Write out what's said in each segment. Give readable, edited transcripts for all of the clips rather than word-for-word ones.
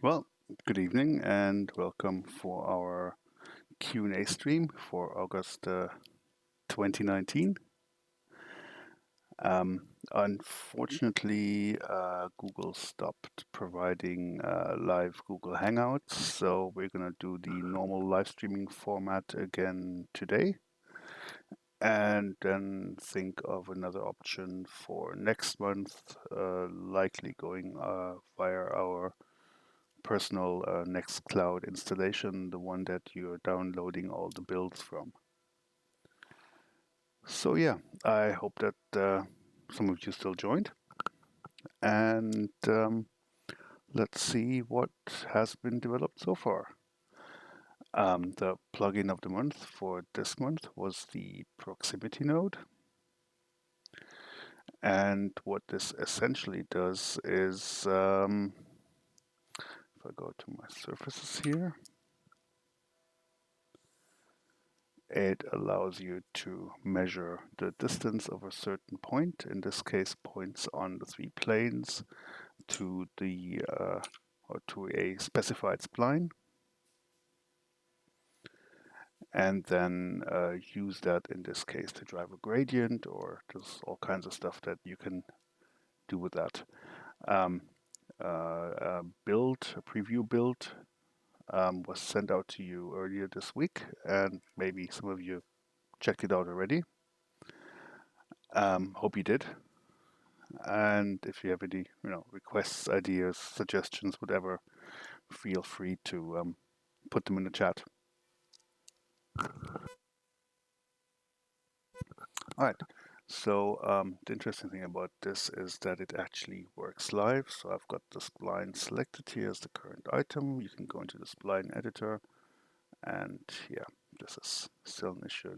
Well, good evening and welcome for our Q&A stream for August 2019. Unfortunately, Google stopped providing live Google Hangouts, so we're going to do the normal live streaming format again today and then think of another option for next month, likely going via our personal Nextcloud installation, the one that you're downloading all the builds from. So yeah, I hope that some of you still joined, and let's see what has been developed so far. The plugin of the month for this month was the proximity node, and what this essentially does is, if I go to my surfaces here, it allows you to measure the distance of a certain point, in this case points on the three planes, to the or to a specified spline, and then use that in this case to drive a gradient, or there's all kinds of stuff that you can do with that. Um, a preview build was sent out to you earlier this week, and maybe some of you checked it out already. Hope you did. And if you have any, requests, ideas, suggestions, whatever, feel free to put them in the chat. All right. So the interesting thing about this is that it actually works live. So I've got the spline selected here as the current item. You can go into the spline editor, and yeah, this is still an issue.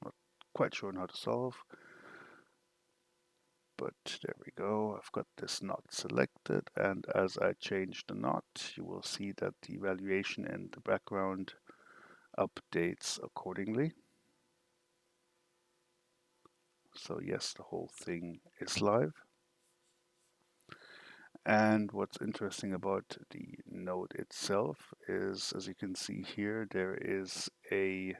Not quite sure on how to solve, but there we go. I've got this knot selected, and as I change the knot, you will see that the evaluation in the background updates accordingly. So yes, the whole thing is live. And what's interesting about the node itself is, as you can see here, there is a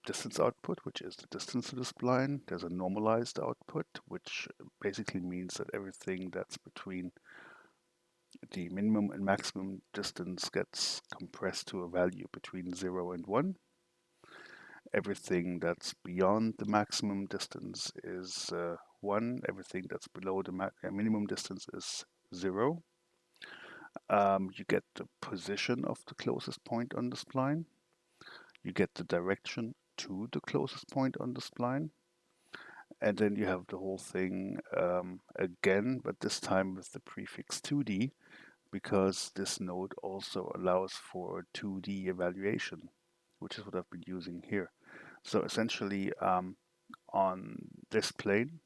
distance output, which is the distance to the spline. There's a normalized output, which basically means that everything that's between the minimum and maximum distance gets compressed to a value between 0 and 1. Everything that's beyond the maximum distance is 1. Everything that's below the minimum distance is 0. You get the position of the closest point on the spline. You get the direction to the closest point on the spline. And then you have the whole thing again, but this time with the prefix 2D, because this node also allows for 2D evaluation, which is what I've been using here. So essentially, on this plane,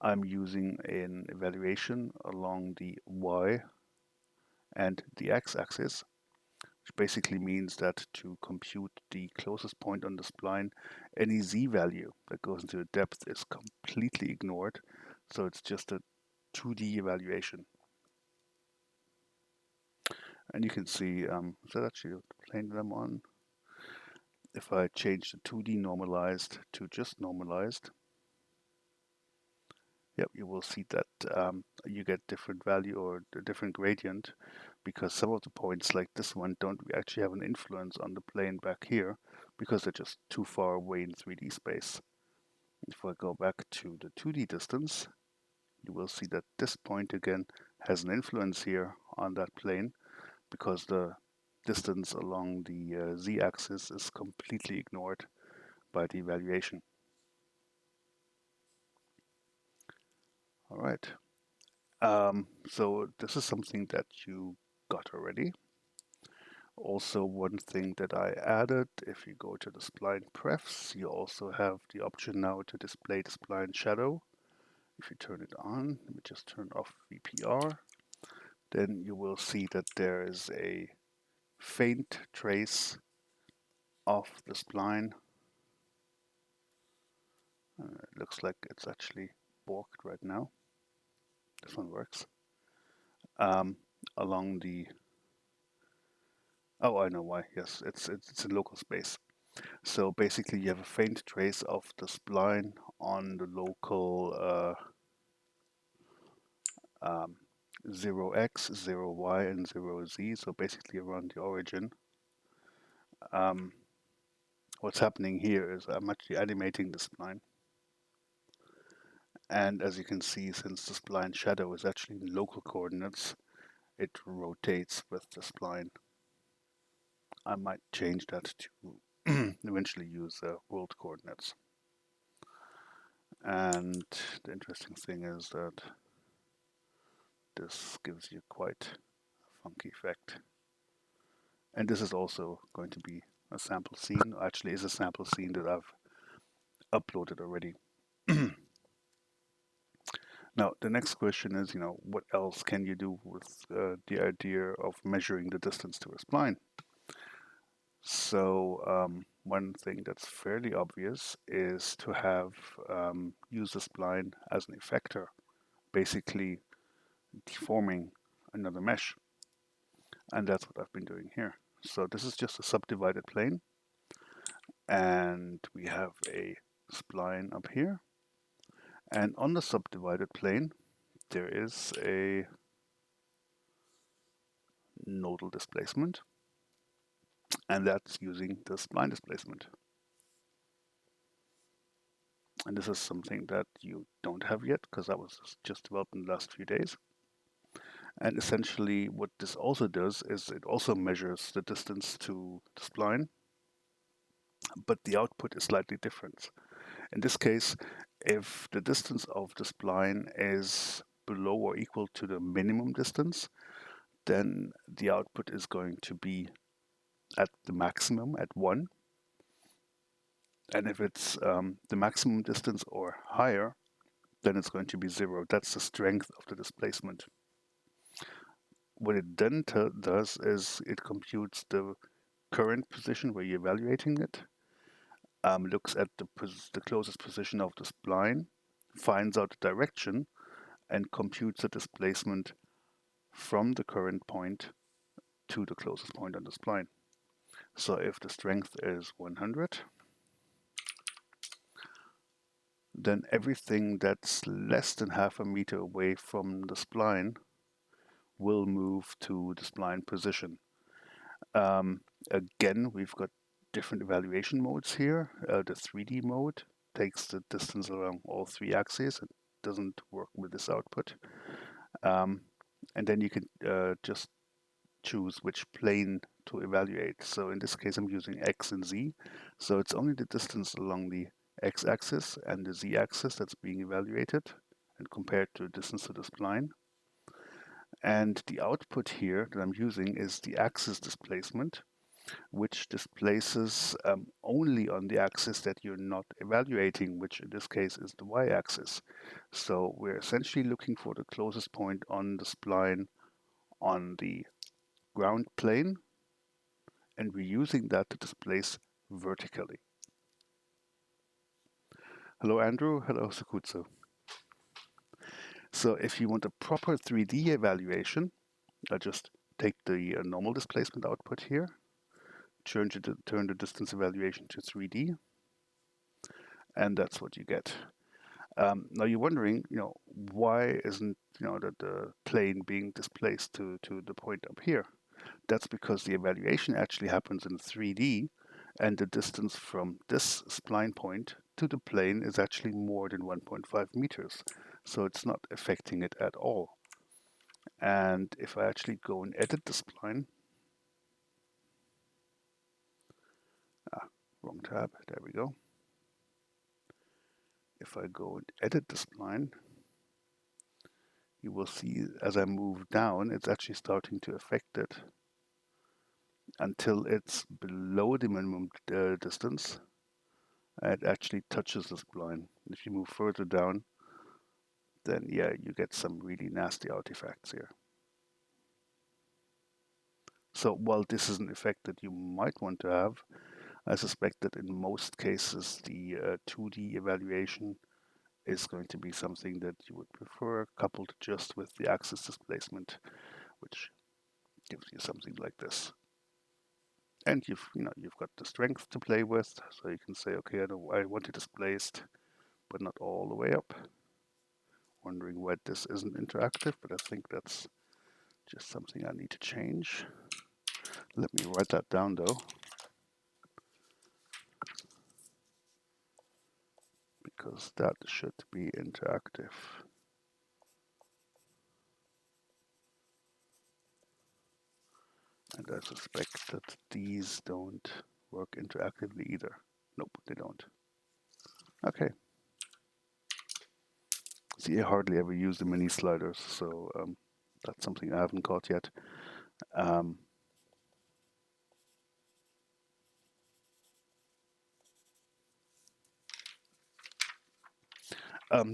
I'm using an evaluation along the Y and the X-axis, which basically means that to compute the closest point on the spline, any Z value that goes into the depth is completely ignored. So it's just a 2D evaluation. And you can see, is that actually the plane that I'm on? If I change the 2D normalized to just normalized, yep, you will see that you get different value or a different gradient, because some of the points like this one don't actually have an influence on the plane back here because they're just too far away in 3D space. If I go back to the 2D distance, you will see that this point again has an influence here on that plane because the distance along the z-axis is completely ignored by the evaluation. All right. So this is something that you got already. Also, one thing that I added, if you go to the spline prefs, you also have the option now to display the spline shadow. If you turn it on, let me just turn off VPR, then you will see that there is a faint trace of the spline. It looks like it's actually borked right now. This one works. along the. Oh, I know why. Yes, it's in local space. So basically, you have a faint trace of the spline on the local um, 0x, 0y, and 0z. So basically around the origin. Um, what's happening here is I'm actually animating the spline. And as you can see, since the spline shadow is actually in local coordinates, it rotates with the spline. I might change that to eventually use world coordinates. And the interesting thing is that this gives you quite a funky effect. And this is also going to be a sample scene. Actually, is a sample scene that I've uploaded already. Now, the next question is, what else can you do with the idea of measuring the distance to a spline? So one thing that's fairly obvious is to have use the spline as an effector, basically deforming another mesh. And that's what I've been doing here. So this is just a subdivided plane. And we have a spline up here. And on the subdivided plane, there is a nodal displacement. And that's using the spline displacement. And this is something that you don't have yet because that was just developed in the last few days. And essentially what this also does is it also measures the distance to the spline, but the output is slightly different. In this case, if the distance of the spline is below or equal to the minimum distance, then the output is going to be at the maximum at 1. And if it's the maximum distance or higher, then it's going to be 0. That's the strength of the displacement. What it then does is it computes the current position where you're evaluating it, looks at the closest position of the spline, finds out the direction, and computes the displacement from the current point to the closest point on the spline. So if the strength is 100, then everything that's less than half a meter away from the spline will move to the spline position. Again, we've got different evaluation modes here. The 3D mode takes the distance along all 3 axes. It doesn't work with this output. And then you can just choose which plane to evaluate. So in this case, I'm using X and Z. So it's only the distance along the X-axis and the Z-axis that's being evaluated and compared to the distance to the spline. And the output here that I'm using is the axis displacement, which displaces only on the axis that you're not evaluating, which in this case is the y-axis. So we're essentially looking for the closest point on the spline on the ground plane, and we're using that to displace vertically. Hello, Andrew. Hello, Sakutsu. So if you want a proper 3D evaluation, I just take the normal displacement output here, turn the distance evaluation to 3D, and that's what you get. Now you're wondering, why isn't the plane being displaced to the point up here? That's because the evaluation actually happens in 3D, and the distance from this spline point to the plane is actually more than 1.5 meters. So it's not affecting it at all. And if I actually go and edit the spline, wrong tab, there we go. If I go and edit the spline, you will see as I move down, it's actually starting to affect it until it's below the minimum distance. It actually touches the spline. If you move further down, then yeah, you get some really nasty artifacts here. So while this is an effect that you might want to have, I suspect that in most cases the 2D evaluation is going to be something that you would prefer, coupled just with the axis displacement, which gives you something like this. And you've got the strength to play with, so you can say, okay, I want it displaced, but not all the way up. Wondering why this isn't interactive, but I think that's just something I need to change. Let me write that down though, because that should be interactive. And I suspect that these don't work interactively either. Nope, they don't. Okay. See, I hardly ever use the mini sliders, so that's something I haven't caught yet.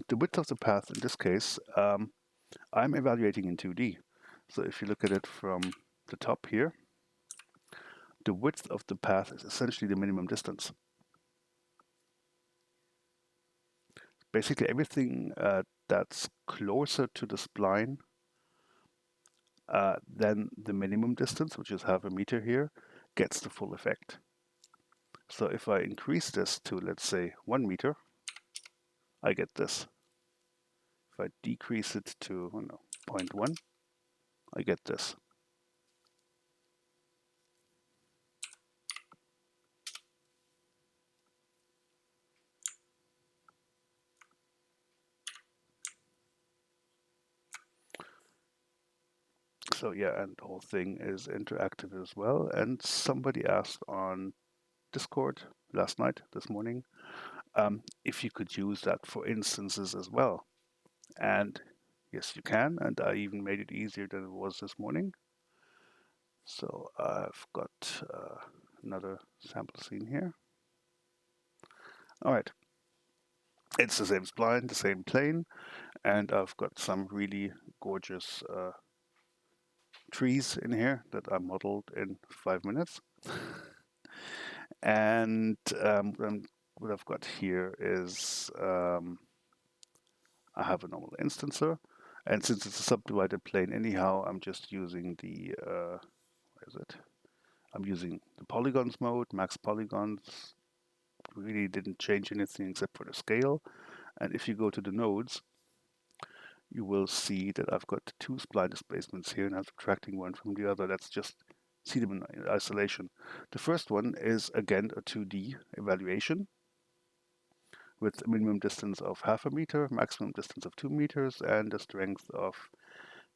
The width of the path in this case, I'm evaluating in 2D. So if you look at it from the top here, the width of the path is essentially the minimum distance. Basically everything that's closer to the spline than the minimum distance, which is half a meter here, gets the full effect. So if I increase this to, let's say, 1 meter, I get this. If I decrease it to 0.1, I get this. So yeah, and the whole thing is interactive as well. And somebody asked on Discord this morning, if you could use that for instances as well. And yes, you can. And I even made it easier than it was this morning. So I've got another sample scene here. All right. It's the same spline, the same plane, and I've got some really gorgeous trees in here that I modeled in 5 minutes. And what I've got here is I have a normal instancer, and since it's a subdivided plane anyhow, I'm just using the where is it? I'm using the polygons mode, max polygons. Really didn't change anything except for the scale. And if you go to the nodes, you will see that I've got 2 spline displacements here, and I'm subtracting one from the other. That's just see them in isolation. The first one is again a 2D evaluation with a minimum distance of half a meter, maximum distance of 2 meters, and a strength of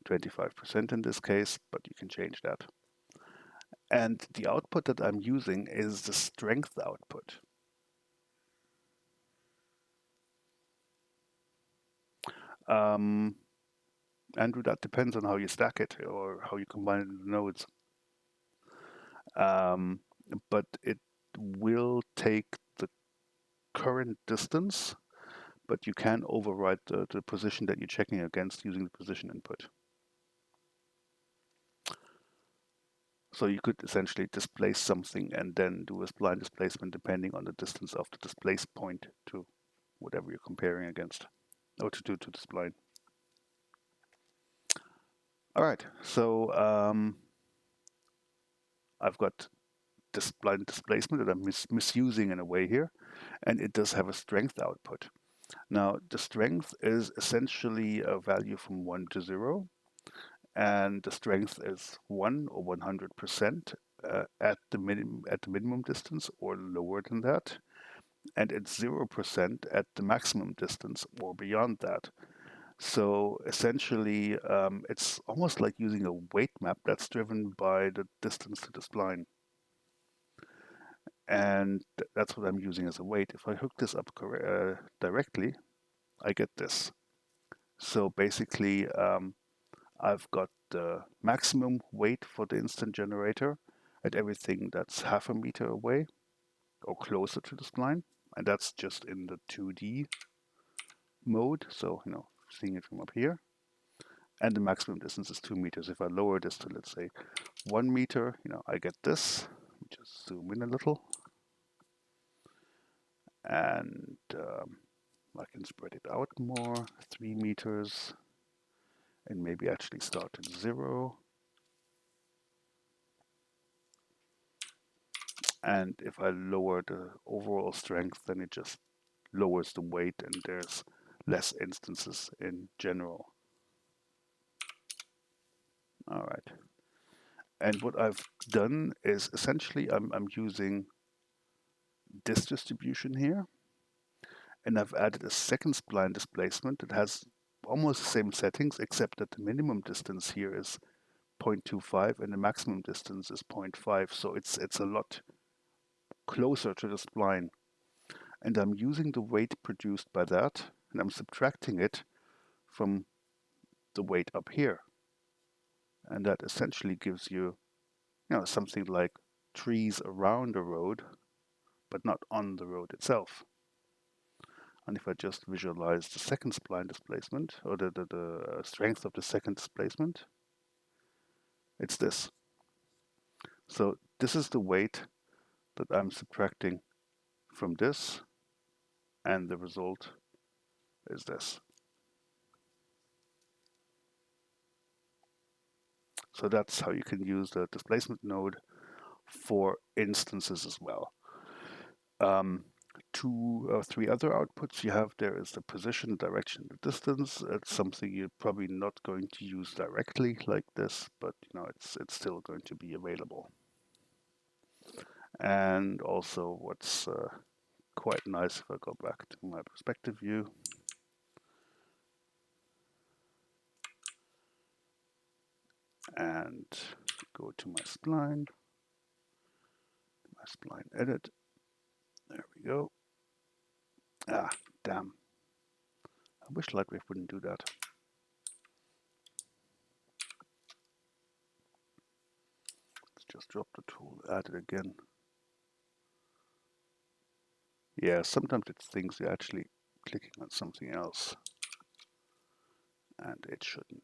25% in this case, but you can change that. And the output that I'm using is the strength output. Andrew, that depends on how you stack it or how you combine it in the nodes. But it will take the current distance, but you can override the position that you're checking against using the position input. So you could essentially displace something and then do a spline displacement depending on the distance of the displace point to whatever you're comparing against, or to the spline. All right, so I've got this spline displacement that I'm misusing in a way here, and it does have a strength output. Now, the strength is essentially a value from 1 to 0, and the strength is 1 or 100% at the minimum distance or lower than that, and it's 0% at the maximum distance or beyond that. So essentially, it's almost like using a weight map that's driven by the distance to the spline. And that's what I'm using as a weight. If I hook this up directly, I get this. So basically, I've got the maximum weight for the instant generator at everything that's half a meter away or closer to the spline. And that's just in the 2D mode. So, seeing it from up here. And the maximum distance is 2 meters. If I lower this to, let's say, 1 meter, I get this. Just zoom in a little. And I can spread it out more, 3 meters, and maybe actually start at 0. And if I lower the overall strength, then it just lowers the weight and there's less instances in general. All right. And what I've done is essentially I'm using this distribution here, and I've added a second spline displacement that has almost the same settings, except that the minimum distance here is 0.25 and the maximum distance is 0.5. So it's a lot closer to the spline. And I'm using the weight produced by that, and I'm subtracting it from the weight up here. And that essentially gives you, something like trees around the road, but not on the road itself. And if I just visualize the second spline displacement, or the strength of the second displacement, it's this. So this is the weight that I'm subtracting from this, and the result is this. So that's how you can use the displacement node for instances as well. Two or three other outputs you have there is the position, direction, the distance. It's something you're probably not going to use directly like this, but it's still going to be available. And also what's quite nice, if I go back to my perspective view, and go to my spline edit. There we go. Ah, damn. I wish Lightwave wouldn't do that. Let's just drop the tool, add it again. Yeah, sometimes it thinks you're actually clicking on something else, and it shouldn't.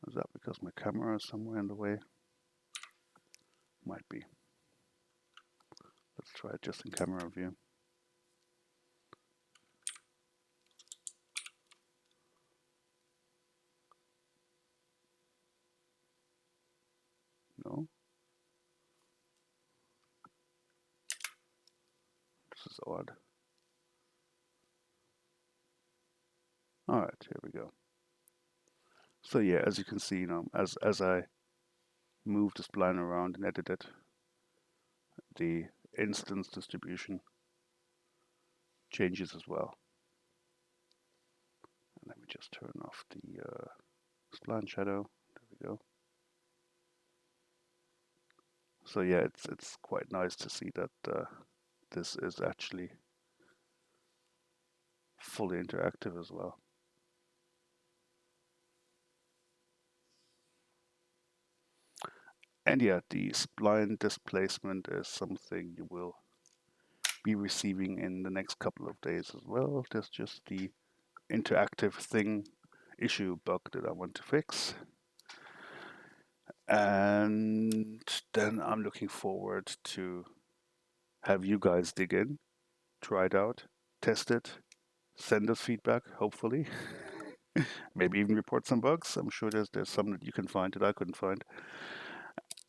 Is that because my camera is somewhere in the way? Might be. Let's try it just in camera view. No? This is odd. All right, here we go. So yeah, as you can see, as I move the spline around and edit it, the instance distribution changes as well. And let me just turn off the spline shadow. There we go. So yeah, it's quite nice to see that this is actually fully interactive as well. And yeah, the spline displacement is something you will be receiving in the next couple of days as well. There's just the interactive thing issue bug that I want to fix. And then I'm looking forward to have you guys dig in, try it out, test it, send us feedback, hopefully. Maybe even report some bugs. I'm sure there's some that you can find that I couldn't find.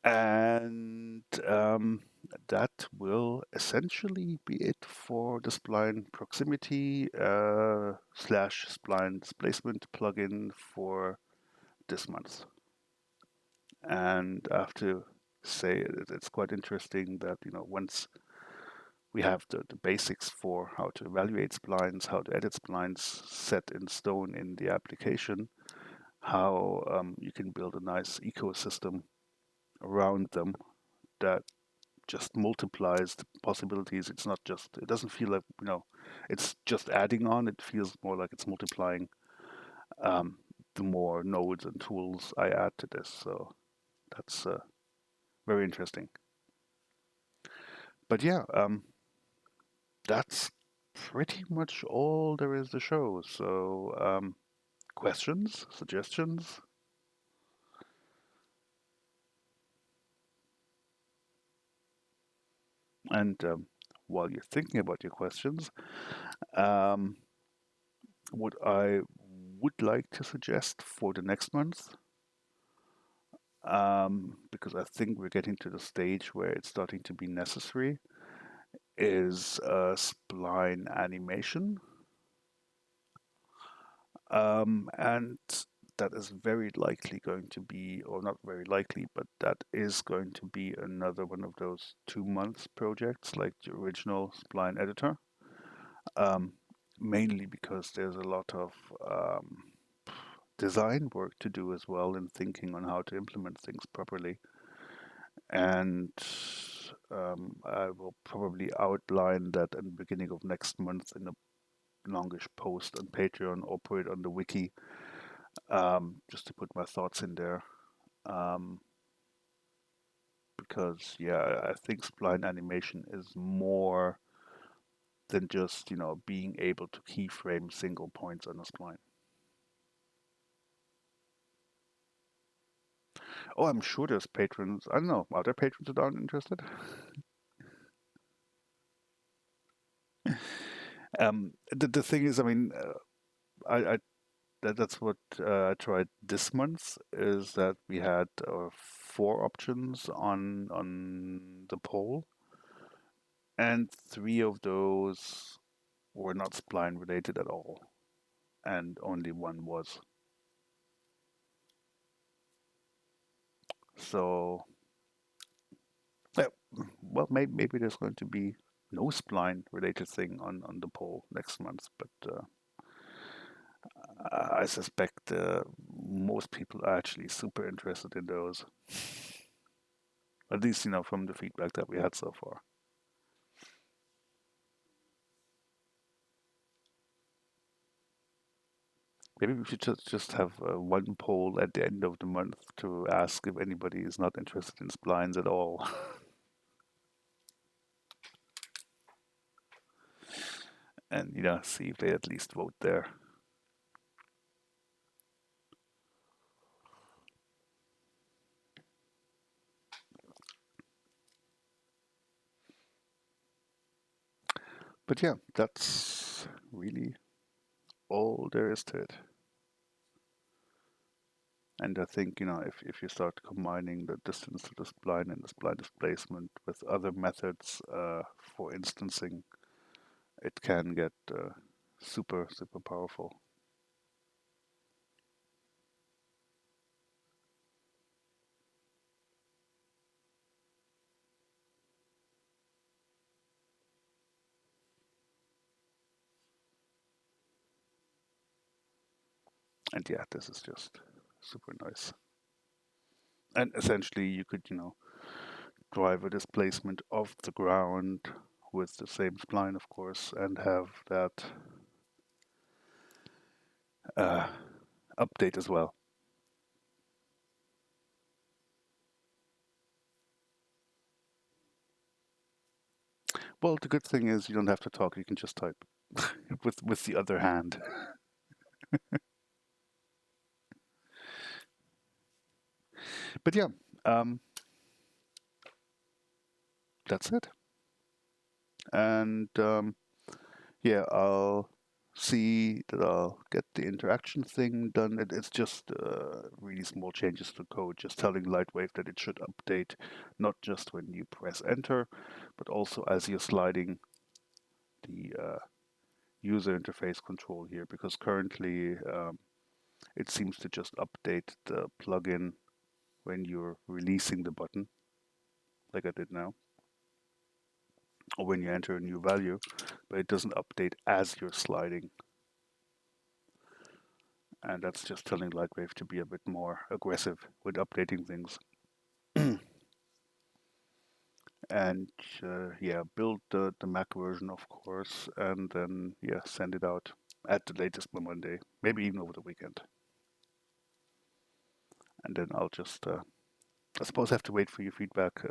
And that will essentially be it for the Spline proximity slash Spline displacement plugin for this month. And I have to say it's quite interesting that once we have the basics for how to evaluate splines, how to edit splines set in stone in the application, how you can build a nice ecosystem around them that just multiplies the possibilities. It's not just, it doesn't feel like, it's just adding on. It feels more like it's multiplying the more nodes and tools I add to this. So that's very interesting. But yeah, that's pretty much all there is to show. So questions, suggestions? And while you're thinking about your questions, um, what I would like to suggest for the next month, because I think we're getting to the stage where it's starting to be necessary, is spline animation. And that is very likely going to be, or not very likely, but that is going to be another one of those 2 months projects like the original Spline editor. Um, Mainly because there's a lot of design work to do as well in thinking on how to implement things properly. And I will probably outline that at the beginning of next month in a longish post on Patreon or put it on the wiki, just to put my thoughts in there. Um, because yeah, I think spline animation is more than just being able to keyframe single points on a spline. Oh, I'm sure there's patrons. I don't know. Are there patrons that aren't interested? The thing is, I mean, I that's what I tried this month. Is that we had 4 options on the poll, and 3 of those were not spline related at all, and only one was. So, yeah, well, maybe there's going to be no spline related thing on the poll next month, but I suspect most people are actually super interested in those. At least, from the feedback that we had so far. Maybe we should just have one poll at the end of the month to ask if anybody is not interested in splines at all. And, see if they at least vote there. But yeah, that's really all there is to it. And I think, if you start combining the distance to the spline and the spline displacement with other methods for instancing, it can get super, super powerful. And yeah, this is just super nice. And essentially, you could, drive a displacement of the ground with the same spline, of course, and have that uh, update as well. Well, the good thing is you don't have to talk; you can just type with the other hand. But yeah, um, that's it. And yeah, I'll see that I'll get the interaction thing done. It's just really small changes to code, just telling Lightwave that it should update not just when you press enter, but also as you're sliding the user interface control here, because currently it seems to just update the plugin when you're releasing the button, like I did now, or when you enter a new value, but it doesn't update as you're sliding. And that's just telling Lightwave to be a bit more aggressive with updating things. And yeah, build the Mac version, of course, and then yeah, send it out at the latest by Monday, maybe even over the weekend. And then I'll just, I suppose, I have to wait for your feedback,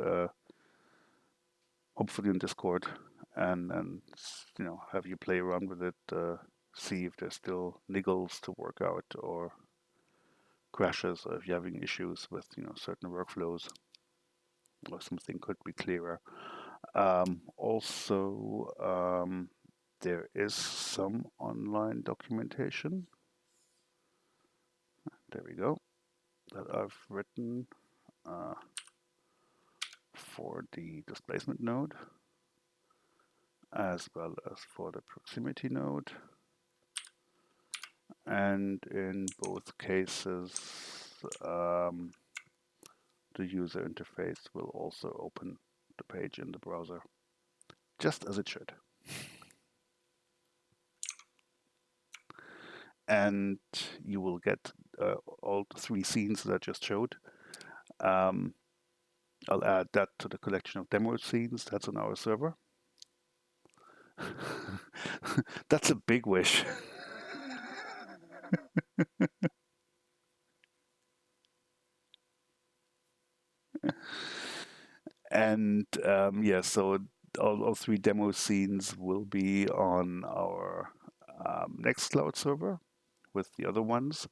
hopefully in Discord, and have you play around with it, see if there's still niggles to work out or crashes, or if you're having issues with certain workflows, or something could be clearer. Also, there is some online documentation. There we go. That I've written. for the displacement node, as well as for the proximity node. And in both cases, the user interface will also open the page in the browser, just as it should. And you will get all the 3 scenes that I just showed. I'll add that to the collection of demo scenes that's on our server. That's a big wish. And yeah, so all 3 demo scenes will be on our Nextcloud server with the other ones.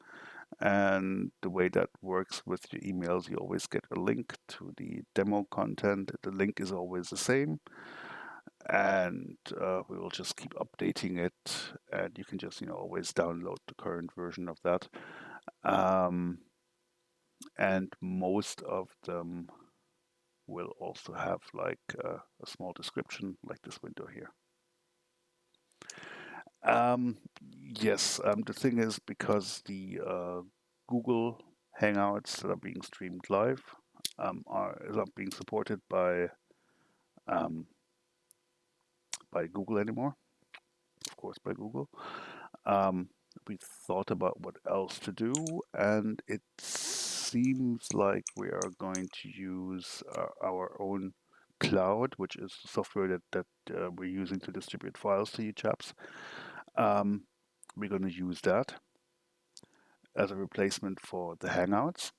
And the way that works with your emails, you always get a link to the demo content. The link is always the same. And we will just keep updating it. And you can just, always download the current version of that. And most of them will also have like a small description like this window here. Yes, the thing is, because the Google Hangouts that are being streamed live are not being supported by Google anymore, of course by Google. We thought about what else to do, and it seems like we are going to use our own cloud, which is the software that we're using to distribute files to you chaps. We're going to use that as a replacement for the Hangouts,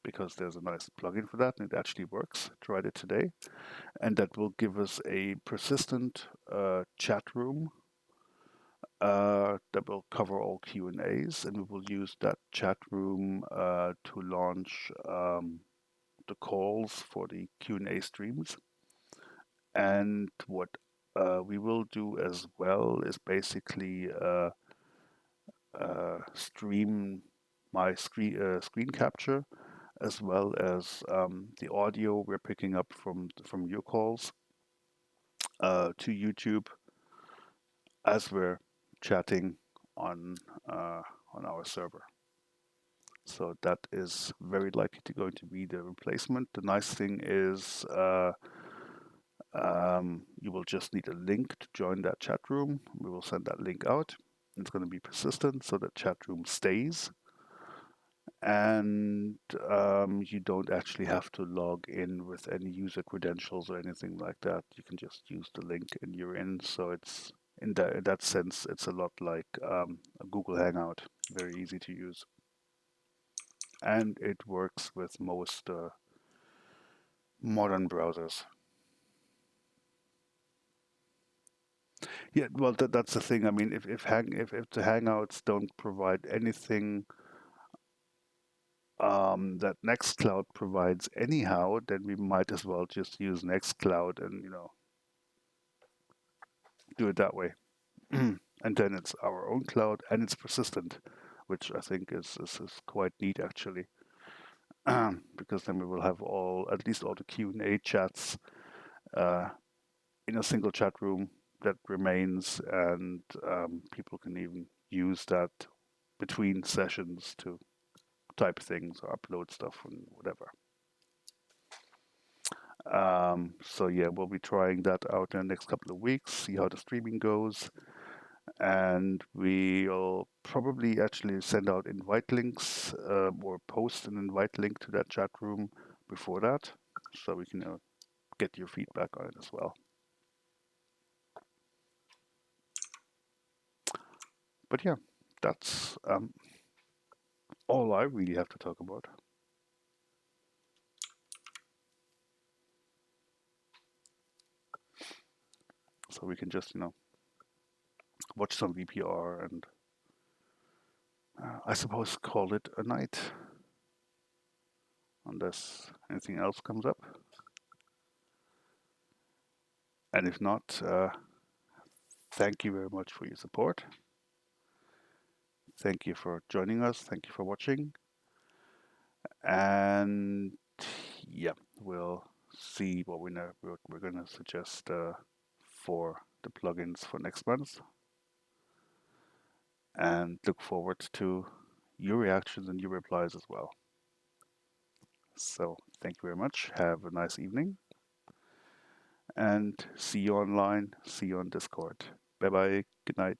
because there's a nice plugin for that and it actually works. Tried it today, and that will give us a persistent chat room that will cover all Q&As, and we will use that chat room to launch the calls for the Q&A streams. And what we will do as well is basically stream my screen capture, as well as the audio we're picking up from your calls to YouTube as we're chatting on our server. So that is very likely going to be the replacement. The nice thing is you will just need a link to join that chat room. We will send that link out. It's going to be persistent, so that chat room stays. And you don't actually have to log in with any user credentials or anything like that. You can just use the link and you're in. So it's in that sense, it's a lot like a Google Hangout, very easy to use. And it works with most modern browsers. Yeah, well, that's the thing. I mean, if the Hangouts don't provide anything that Nextcloud provides anyhow, then we might as well just use Nextcloud and do it that way. And then it's our own cloud and it's persistent, which I think is quite neat actually, because then we will have at least all the Q&A chats in a single chat room that remains, and people can even use that between sessions to type things or upload stuff and whatever. So yeah, we'll be trying that out in the next couple of weeks, see how the streaming goes. And we'll probably actually send out invite links or post an invite link to that chat room before that, so we can get your feedback on it as well. But yeah, that's all I really have to talk about. So we can just, watch some VPR and I suppose call it a night, unless anything else comes up. And if not, thank you very much for your support. Thank you for joining us. Thank you for watching. And yeah, we'll see what we're going to suggest for the plugins for next month, and look forward to your reactions and your replies as well. So thank you very much. Have a nice evening, and see you online. See you on Discord. Bye bye. Good night.